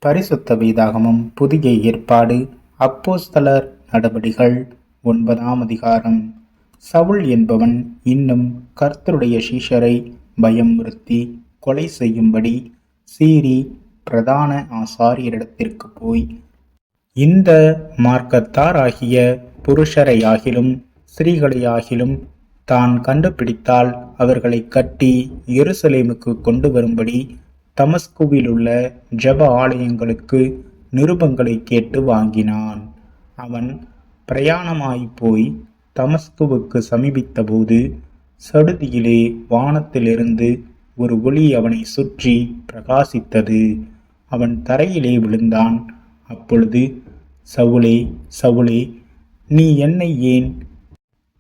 பரிசுத்த வேதாகமம் புதிய ஏற்பாடு அப்போஸ்தலர் நடபடிகள் 9ஆம் அதிகாரம். சவுல் என்பவன் இன்னும் கர்த்தருடைய சீஷரை பயமுறுத்தி கொலை செய்யும்படி சீறி பிரதான ஆசாரியரிடத்திற்கு போய், இந்த மார்க்கத்தாராகிய புருஷரையாகிலும் ஸ்திரீகளையாகிலும் தான் கண்டுபிடித்தால் அவர்களை கட்டி எருசலேமுக்கு கொண்டு வரும்படி தமஸ்குவில் உள்ள ஜெப ஆலயங்களுக்கு நிருபங்களை கேட்டு வாங்கினான். அவன் பிரயாணமாய்ப்போய் தமஸ்குவுக்கு சமீபித்தபோது சடுதியிலே வானத்திலிருந்து ஒரு ஒளி அவனை சுற்றி பிரகாசித்தது. அவன் தரையிலே விழுந்தான். அப்பொழுது, சவுலே, சவுலே, நீ என்னை ஏன்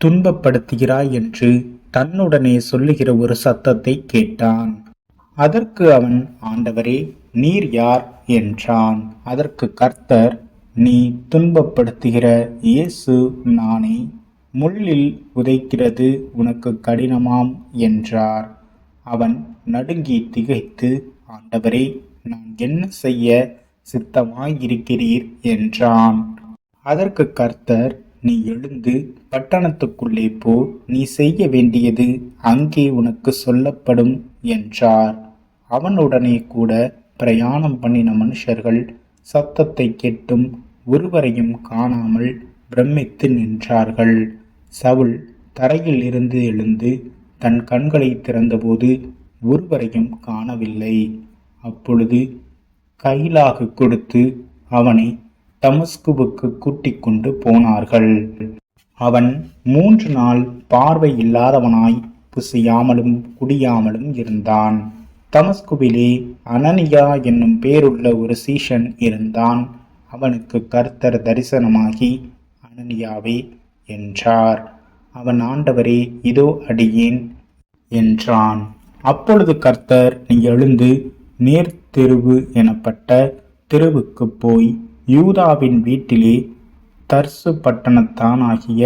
துன்பப்படுத்துகிறாய் என்று தன்னுடனே சொல்லுகிற ஒரு சத்தத்தை கேட்டான். அதற்கு அவன், ஆண்டவரே, நீர் யார் என்றான். அதற்கு கர்த்தர், நீ துன்பப்படுத்துகிற இயேசு நானே. முள்ளில் உதைக்கிறது உனக்கு கடினமாம் என்றார். அவன் நடுங்கி திகைத்து, ஆண்டவரே, நான் என்ன செய்ய சித்தமாயிருக்கிறீர் என்றான். அதற்கு கர்த்தர், நீ எழுந்து பட்டணத்துக்குள்ளே போ, நீ செய்ய வேண்டியது அங்கே உனக்கு சொல்லப்படும் என்றார். அவனுடனே கூட பிரயாணம் பண்ணின மனுஷர்கள் சத்தத்தை கேட்டும் ஒருவரையும் காணாமல் பிரமித்து நின்றார்கள். சவுல் தரையில் இருந்து எழுந்து தன் கண்களை திறந்தபோது ஒருவரையும் காணவில்லை. அப்பொழுது கைலாகு கொடுத்து அவனை தமஸ்குவுக்கு கூட்டிக் கொண்டு போனார்கள். அவன் 3 நாள் பார்வை இல்லாதவனாய் புசியாமலும் குடியாமலும் இருந்தான். தமஸ்குவிலே அனனியா என்னும் பேருள்ள ஒரு சீஷன் இருந்தான். அவனுக்கு கர்த்தர் தரிசனமாகி, அனனியாவே என்றார். அவன், ஆண்டவரே, இதோ அடியேன் என்றான். அப்பொழுது கர்த்தர், நீ எழுந்து நேர்த்தெருவு எனப்பட்ட தெருவுக்கு போய் யூதாவின் வீட்டிலே தர்சு பட்டணத்தானாகிய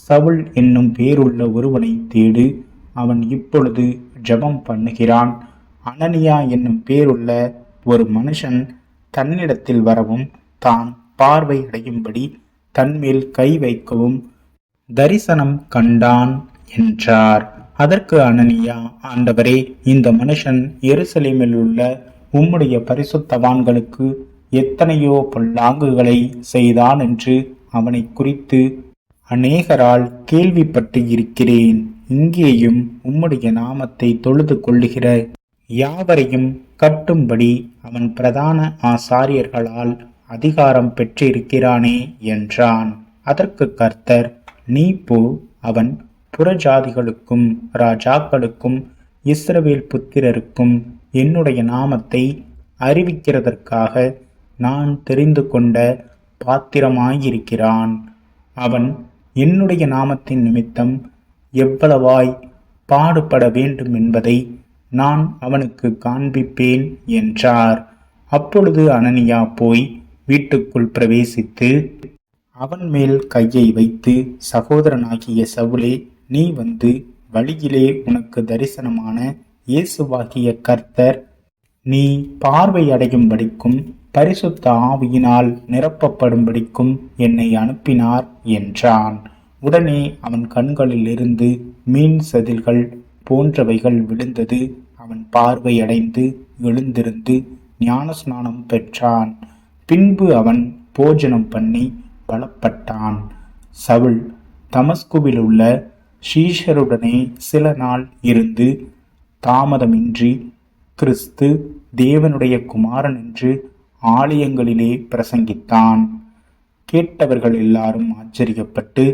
சவுல் என்னும் பேருள்ள ஒருவனை தேடு. அவன் இப்பொழுது ஜெபம் பண்ணுகிறான். அனனியா என்னும் பேருள்ள ஒரு மனுஷன் தன்னிடத்தில் வரவும் தான் பார்வை அடையும்படி தன்மேல் கை வைக்கவும் தரிசனம் கண்டான் என்றார். அதற்கு அனனியா, ஆண்டவரே, இந்த மனுஷன் எருசலேமில் உள்ள உம்முடைய பரிசுத்தவான்களுக்கு எத்தனையோ பொல்லாங்குகளை செய்தான் என்று அவனை குறித்து அநேகரால் கேள்விப்பட்டு இருக்கிறேன். இங்கேயும் உம்முடைய நாமத்தை தொழுது கொள்ளுகிற யாவரையும் கட்டும்படி அவன் பிரதான ஆசாரியர்களால் அதிகாரம் பெற்றிருக்கிறானே என்றான். அதற்கு கர்த்தர், நீ போ, அவன் புறஜாதிகளுக்கும் ராஜாக்களுக்கும் இஸ்ரவேல் புத்திரருக்கும் என்னுடைய நாமத்தை அறிவிக்கிறதற்காக நான் தெரிந்து கொண்ட பாத்திரமாயிருக்கிறான். அவன் என்னுடைய நாமத்தின் நிமித்தம் எவ்வளவாய் பாடுபட வேண்டும் என்பதை நான் அவனுக்கு காண்பிப்பேன் என்றார். அப்பொழுது அனனியா போய் வீட்டுக்குள் பிரவேசித்து அவன் மேல் கையை வைத்து, சகோதரனாகிய சவுலே, நீ வந்து வழியிலே உனக்கு தரிசனமான இயேசுவாகிய கர்த்தர் நீ பார்வை அடையும்படிக்கும் பரிசுத்த ஆவியினால் நிரப்பப்படும்படிக்கும் என்னை அனுப்பினார் என்றான். உடனே அவன் கண்களில் இருந்து மீன் செதில்கள் போன்றவைகள் விழுந்தது. அவன் பார்வை அடைந்து எழுந்திருந்து ஞானஸ்நானம் பெற்றான். பின்பு அவன் போஜனம் பண்ணி பலப்பட்டான். சவுல் தமஸ்குவில் உள்ள சீஷருடனே சில நாள் இருந்து தாமதமின்றி கிறிஸ்து தேவனுடைய குமாரன் என்று ஆலயங்களிலே பிரசங்கித்தான். கேட்டவர்கள் எல்லாரும் ஆச்சரியப்பட்டு,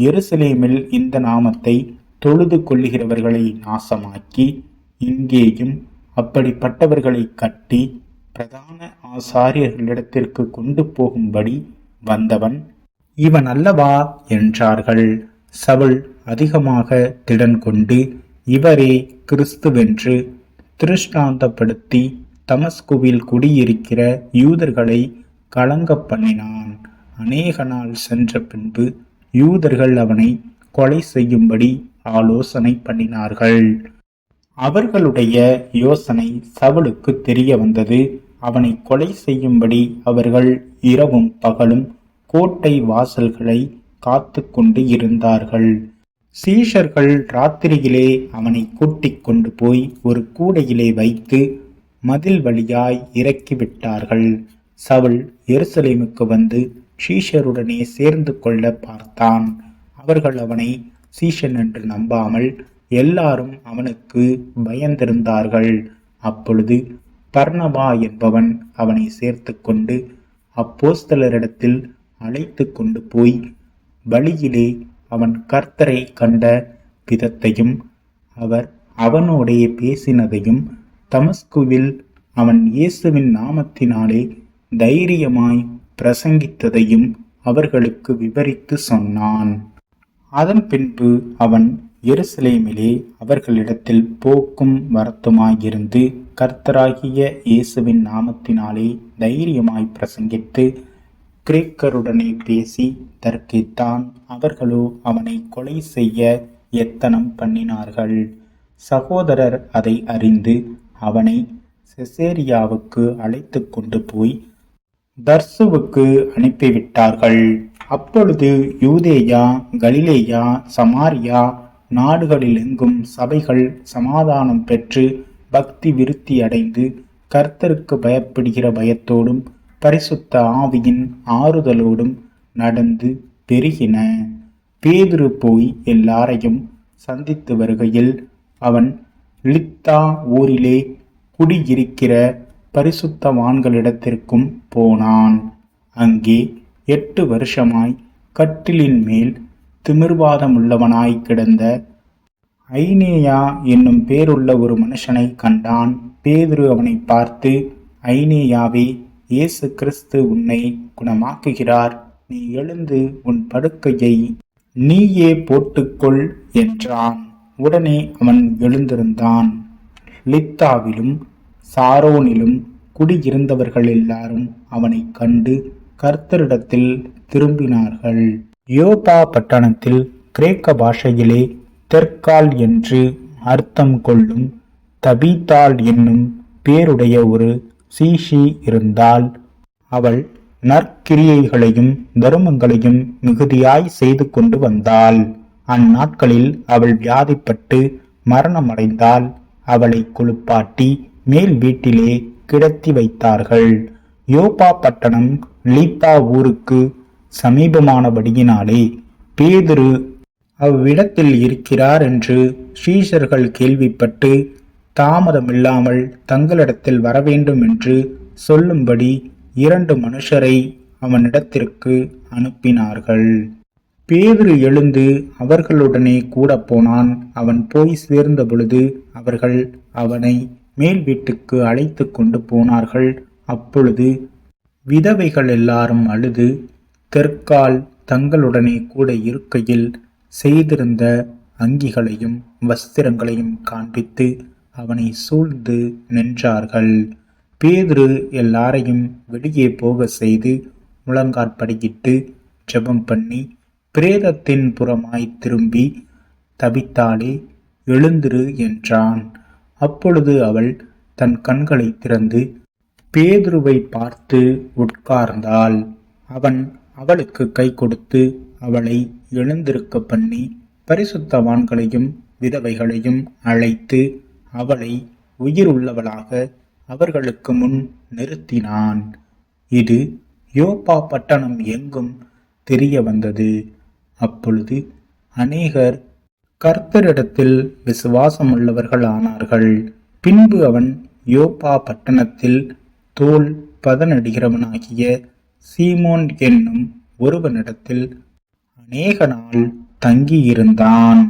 எருசலேமில் இந்த நாமத்தை தொழுது கொள்ளுகிறவர்களை நாசமாக்கி இங்கேயும் அப்படிப்பட்டவர்களை கட்டி பிரதான ஆசாரியர்களிடத்திற்கு கொண்டு போகும்படி வந்தவன் இவன் அல்லவா என்றார்கள். சவுல் அதிகமாக திடன் கொண்டு இவரே கிறிஸ்துவென்று திருஷ்டாந்தப்படுத்தி தமஸ்குவில் குடியிருக்கிற யூதர்களை கலங்க பண்ணினான். அநேக நாள் சென்ற பின்பு யூதர்கள் அவனை கொலை செய்யும்படி ஆலோசனை பண்ணினார்கள். அவர்களுடைய யோசனை சவுலுக்கு தெரிய வந்தது. அவனை கொலை செய்யும்படி அவர்கள் இரவும் பகலும் கோட்டை வாசல்களை காத்து கொண்டு இருந்தார்கள். சீஷர்கள் ராத்திரியிலே அவனை கூட்டிக் கொண்டு போய் ஒரு கூடையிலே வைத்து மதில் வழியாய் இறக்கிவிட்டார்கள். சவுல் எருசலேமுக்கு வந்து சீஷருடனே சேர்ந்து கொள்ள பார்த்தான். அவர்கள் அவனை சீஷன் என்று நம்பாமல் எல்லாரும் அவனுக்கு பயந்திருந்தார்கள். அப்பொழுது பர்னபா என்பவன் அவனை சேர்த்து கொண்டு அப்போஸ்தலரிடத்தில் அழைத்து கொண்டு போய் வழியிலே அவன் கர்த்தரை கண்ட விதத்தையும் அவர் அவனோடே பேசினதையும் தமஸ்குவில் அவன் இயேசுவின் நாமத்தினாலே தைரியமாய் பிரசங்கித்ததையும் அவர்களுக்கு விவரித்து சொன்னான். அதன் பின்பு அவன் எருசலேமிலே அவர்களிடத்தில் போக்கும் வரத்துமாயிருந்து கர்த்தராகிய இயேசுவின் நாமத்தினாலே தைரியமாய் பிரசங்கித்து கிரேக்கருடனே பேசி தர்க்கித்தான். அவர்களோ அவனை கொலை செய்ய எத்தனம் பண்ணினார்கள். சகோதரர் அதை அறிந்து அவனை செசேரியாவுக்கு அழைத்து கொண்டு போய் தர்சுவுக்கு அனுப்பிவிட்டார்கள். அப்பொழுது யூதேயா, கலிலேயா, சமாரியா நாடுகளிலெங்கும் சபைகள் சமாதானம் பெற்று பக்தி விருத்தி அடைந்து கர்த்தருக்கு பயப்படுகிற பயத்தோடும் பரிசுத்த ஆவியின் ஆறுதலோடும் நடந்து பெருகின. பேதுரு போய் எல்லாரையும் சந்தித்து வருகையில் அவன் லித்தா ஊரிலே குடியிருக்கிற பரிசுத்தவான்களிடத்திற்கும் போனான். அங்கே 8 வருஷமாய் கட்டிலின் மேல் திமிர்வாதமுள்ளவனாய் கிடந்த ஐனேயா என்னும் பேருள்ள ஒரு மனுஷனை கண்டான். பேதுரு அவனை பார்த்து, ஐனேயாவே, இயேசு கிறிஸ்து உன்னை குணமாக்குகிறார். நீ எழுந்து உன் படுக்கையை நீயே போட்டுக்கொள் என்றான். உடனே அவன் எழுந்திருந்தான். லித்தாவிலும் சாரோனிலும் குடியிருந்தவர்கள் எல்லாரும் அவனை கண்டு கர்த்தரிடத்தில் திரும்பினார்கள். யோப்பா பட்டணத்தில் கிரேக்க பாஷையிலே தெற்கால் என்று அர்த்தம் கொள்ளும் தபீத்தாள் என்னும் பேருடைய ஒரு சீஷி இருந்தாள். அவள் நற்கிரியைகளையும் தருமங்களையும் மிகுதியாய் செய்து கொண்டு வந்தாள். அந்நாட்களில் அவள் வியாதிப்பட்டு மரணமடைந்தாள். அவளை குளிப்பாட்டி மேல் வீட்டிலே கிடத்தி வைத்தார்கள். யோப்பா பட்டணம் லீத்தா ஊருக்கு சமீபமானபடியினாலே பேதுரு அவ்விடத்தில் இருக்கிறார் என்று சீஷர்கள் கேள்விப்பட்டு தாமதமில்லாமல் தங்களிடத்தில் வரவேண்டும் என்று சொல்லும்படி 2 மனுஷரை அவனிடத்திற்கு அனுப்பினார்கள். பேதுரு எழுந்து அவர்களுடனே கூட போனான். அவன் போய் சேர்ந்த பொழுது அவர்கள் அவனை மேல் வீட்டுக்கு அழைத்து கொண்டு போனார்கள். அப்பொழுது விதவைகள் எல்லாரும் அழுது தெற்கால் தங்களுடனே கூட இருக்கையில் செய்திருந்த அங்கிகளையும் வஸ்திரங்களையும் காண்பித்து அவனை சூழ்ந்து நின்றார்கள். பேதுரு எல்லாரையும் வெளியே போக செய்து முழங்காற்படியிட்டு ஜெபம் பண்ணி பிரேதத்தின் புறமாய் திரும்பி, தபித்தாளே, எழுந்திரு என்றான். அப்பொழுது அவள் தன் கண்களை திறந்து பேதுருவை பார்த்து உட்கார்ந்தாள். அவன் அவளுக்கு கை கொடுத்து அவளை எழுந்திருக்க பண்ணி பரிசுத்தவான்களையும் விதவைகளையும் அழைத்து அவளை உயிர் உள்ளவளாக அவர்களுக்கு முன் நிறுத்தினான். இது யோப்பா பட்டணம் எங்கும் தெரிய வந்தது. அப்பொழுது அநேகர் கர்த்தரிடத்தில் விசுவாசமுள்ளவர்கள் ஆனார்கள். பின்பு அவன் யோப்பா பட்டணத்தில் தோல் பதனடிகிறவனாகிய சீமோன் என்னும் ஒருவனிடத்தில் அநேக நாள் தங்கியிருந்தான்.